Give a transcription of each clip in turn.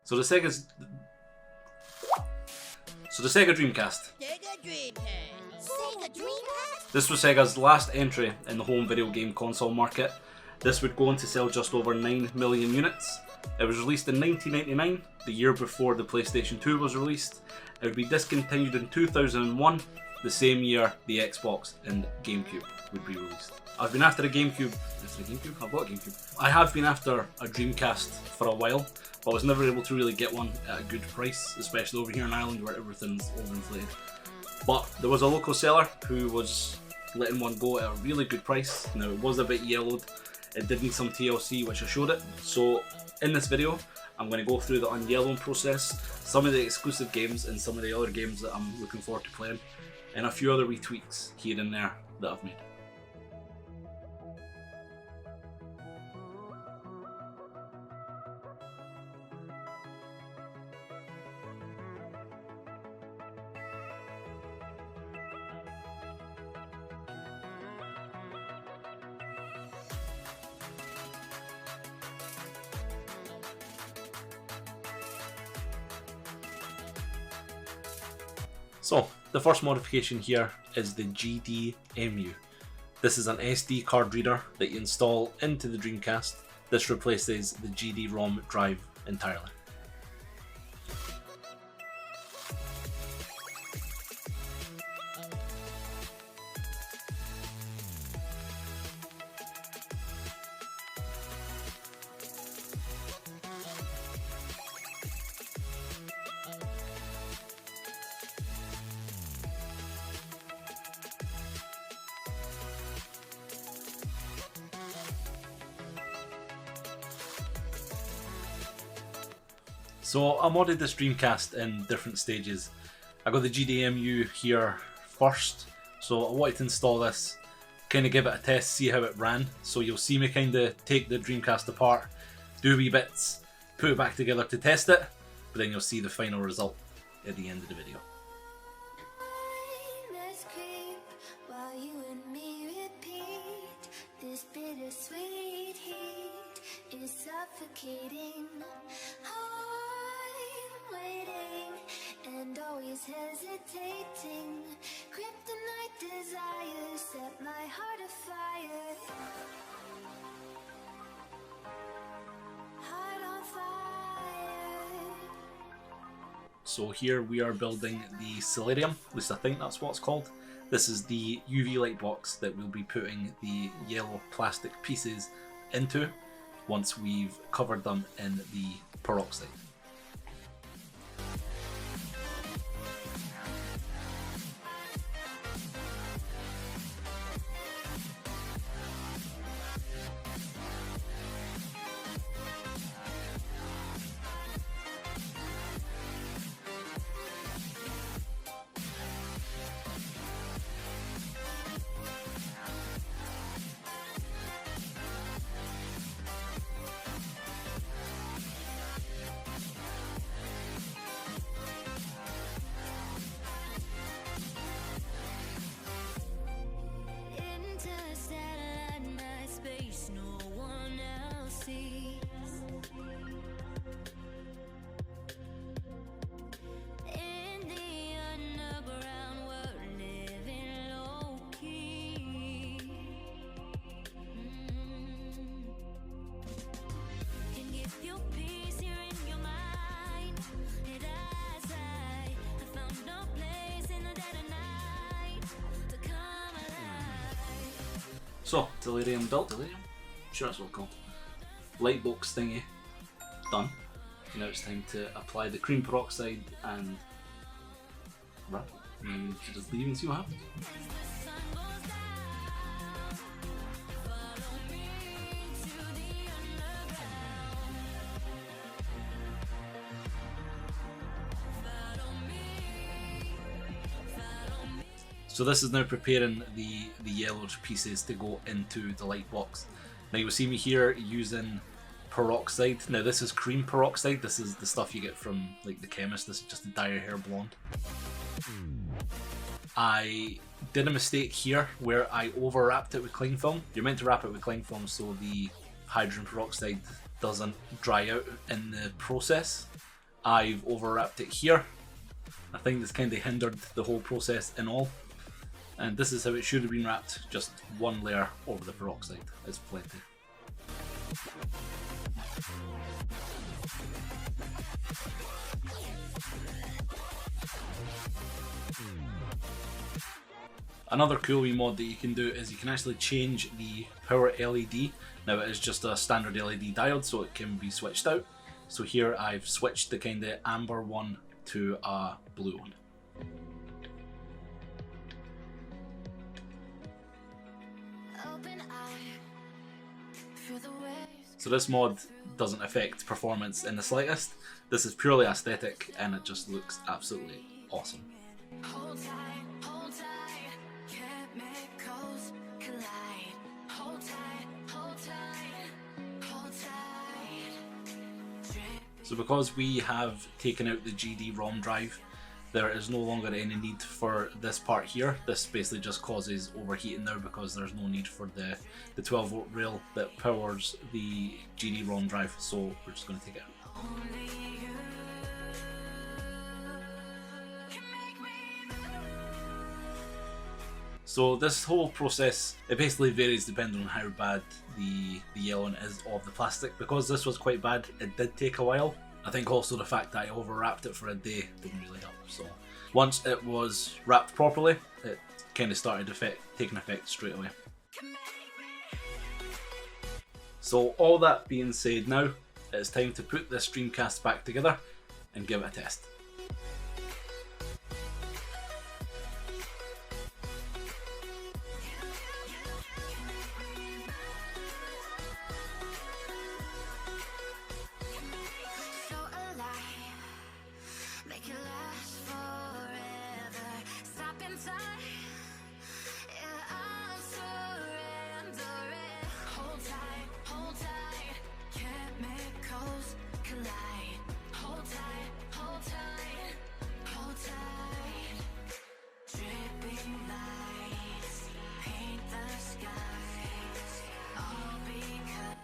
So the Sega Dreamcast. This was Sega's last entry in the home video game console market. This would go on to sell just over 9 million units. It was released in 1999, the year before the PlayStation 2 was released. It would be discontinued in 2001, the same year the Xbox and GameCube would be released. I've been after a GameCube. Is it a GameCube? I've got a GameCube. I have been after a Dreamcast for a while, but I was never able to really get one at a good price, especially over here in Ireland where everything's overinflated. But there was a local seller who was letting one go at a really good price. Now it was a bit yellowed, it did need some TLC which I showed it. So in this video I'm going to go through the unyellowing process, some of the exclusive games and some of the other games that I'm looking forward to playing, and a few other wee tweaks here and there that I've made. So, the first modification here is the GDEmu. This is an SD card reader that you install into the Dreamcast. This replaces the GD-ROM drive entirely. So I modded this Dreamcast in different stages. I got the GDEmu here first, so I wanted to install this, kind of give it a test, see how it ran. So you'll see me kind of take the Dreamcast apart, do wee bits, put it back together to test it, but then you'll see the final result at the end of the video. Suffocating, I'm waiting and always hesitating. Kryptonite desires set my heart afire. Heart on fire. So here we are building the Solarium, at least I think that's what it's called. This is the UV light box that we'll be putting the yellow plastic pieces into once we've covered them in the peroxide. So, Solarium built. Solarium? Sure, that's what it's called. Lightbox thingy done. Now it's time to apply the cream peroxide and wrap it. And just leave and see what happens. So this is now preparing the yellow pieces to go into the light box. Now you'll see me here using peroxide. Now this is cream peroxide. This is the stuff you get from like the chemist. This is just to dye your hair blonde. I did a mistake here where I overwrapped it with cling film. You're meant to wrap it with cling film so the hydrogen peroxide doesn't dry out in the process. I've overwrapped it here. I think this kind of hindered the whole process in all. And this is how it should have been wrapped, just one layer over the peroxide is plenty. Another cool wee mod that you can do is you can actually change the power LED. Now it is just a standard LED diode, so it can be switched out. So here I've switched the kind of amber one to a blue one. So this mod doesn't affect performance in the slightest. This is purely aesthetic and it just looks absolutely awesome. So because we have taken out the GD-ROM drive, there is no longer any need for this part here. This basically just causes overheating now because there's no need for the 12 volt rail that powers the GD-ROM drive, so we're just going to take it out. So this whole process, it basically varies depending on how bad the yellowing is of the plastic. Because this was quite bad, it did take a while. I think also the fact that I overwrapped it for a day didn't really help. So once it was wrapped properly, it kind of started taking effect straight away. So all that being said, now it's time to put this Dreamcast back together and give it a test.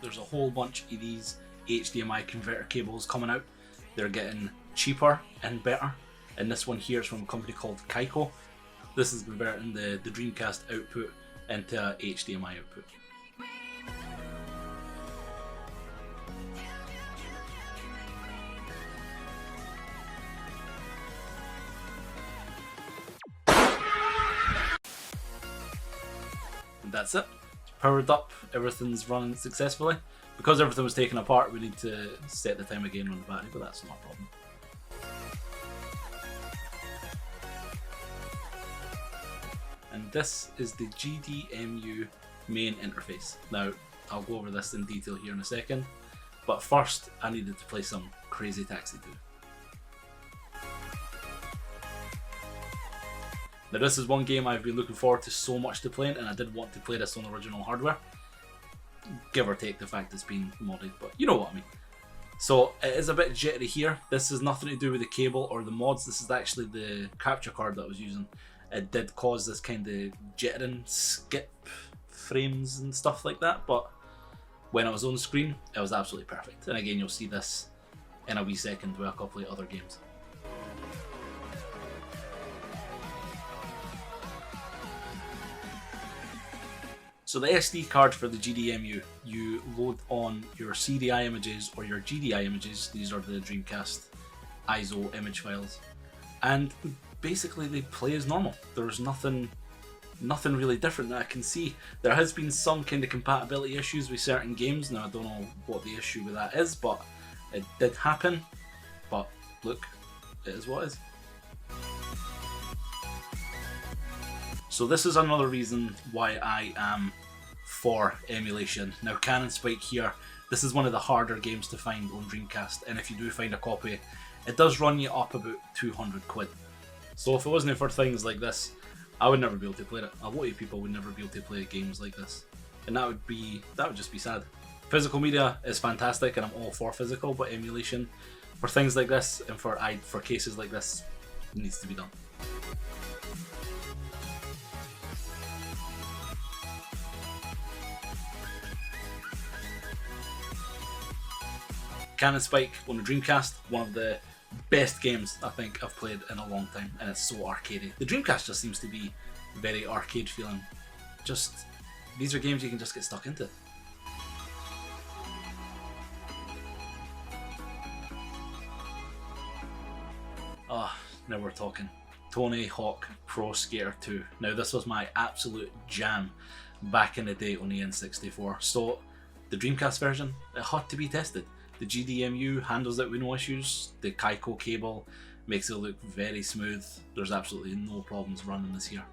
There's a whole bunch of these HDMI converter cables coming out. They're getting cheaper and better. And this one here is from a company called Kaiko. This is converting the Dreamcast output into HDMI output. And that's it. Powered up, everything's running successfully. Because everything was taken apart, we need to set the time again on the battery, but that's not a problem. And this is the GDEmu main interface. Now, I'll go over this in detail here in a second, but first I needed to play some Crazy Taxi 2. Now this is one game I've been looking forward to so much to playing, and I did want to play this on original hardware. Give or take the fact it's been modded, but you know what I mean. So it is a bit jittery here. This has nothing to do with the cable or the mods. This is actually the capture card that I was using. It did cause this kind of jittering, skip frames and stuff like that, but when I was on the screen, it was absolutely perfect. And again, you'll see this in a wee second with a couple of other games. So the SD card for the GDEmu, you load on your CDI images or your GDI images. These are the Dreamcast ISO image files, and basically they play as normal. There's nothing really different that I can see. There has been some kind of compatibility issues with certain games. Now I don't know what the issue with that is, but it did happen. But look, it is what it is. So this is another reason why I am for emulation. Now Cannon Spike here, this is one of the harder games to find on Dreamcast, and if you do find a copy, it does run you up about 200 quid. So if it wasn't for things like this, I would never be able to play it. A lot of people would never be able to play games like this, and that would just be sad. Physical media is fantastic, and I'm all for physical, but emulation for things like this and for cases like this needs to be done. Cannon Spike on the Dreamcast, one of the best games I think I've played in a long time, and it's so arcadey. The Dreamcast just seems to be very arcade feeling. Just, these are games you can just get stuck into. Now we're talking. Tony Hawk Pro Skater 2. Now this was my absolute jam back in the day on the N64. So the Dreamcast version, it had to be tested. The GDEmu handles it with no issues. The Kaiko cable makes it look very smooth. There's absolutely no problems running this here.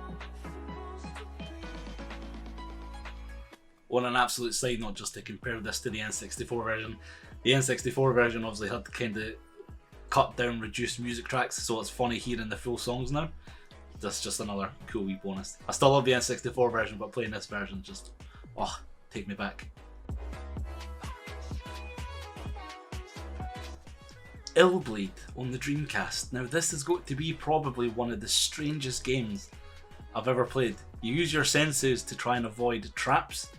On an absolute side note, just to compare this to the N64 version, the N64 version obviously had kind of cut down, reduced music tracks, so it's funny hearing the full songs now. That's just another cool wee bonus. I still love the N64 version, but playing this version just, oh, take me back. Illblade on the Dreamcast. Now this has got to be probably one of the strangest games I've ever played. You use your senses to try and avoid traps.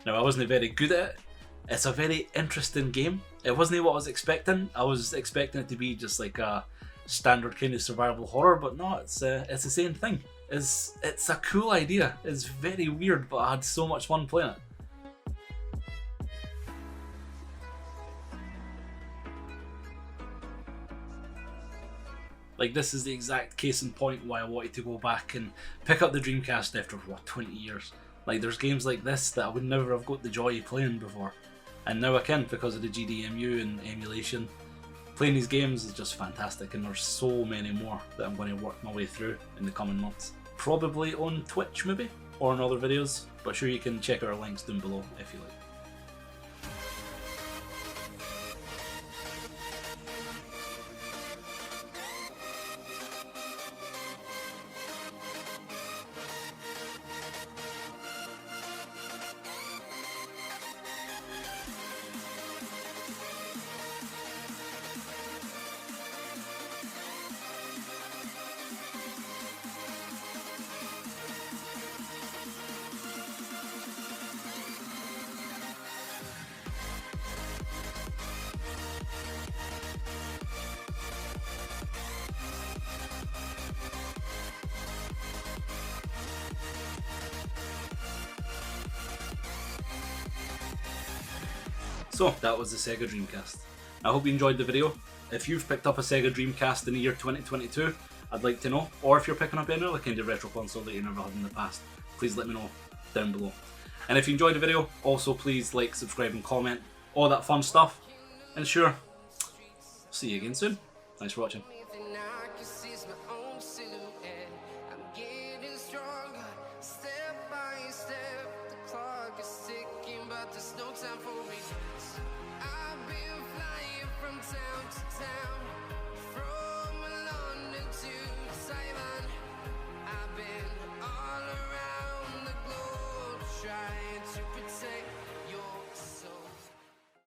Now I wasn't very good at it. It's a very interesting game. It wasn't what I was expecting. I was expecting it to be just like a standard kind of survival horror, but no, it's the same thing. It's a cool idea. It's very weird, but I had so much fun playing it. Like, this is the exact case in point why I wanted to go back and pick up the Dreamcast after, what, 20 years. Like, there's games like this that I would never have got the joy of playing before. And now I can because of the GDEmu and emulation. Playing these games is just fantastic, and there's so many more that I'm going to work my way through in the coming months. Probably on Twitch maybe, or in other videos, but sure you can check our links down below if you like. So that was the Sega Dreamcast. I hope you enjoyed the video. If you've picked up a Sega Dreamcast in the year 2022, I'd like to know. Or if you're picking up any other kind of retro console that you never had in the past, please let me know down below. And if you enjoyed the video, also please like, subscribe and comment, all that fun stuff. And sure, see you again soon. Thanks for watching. Trying to protect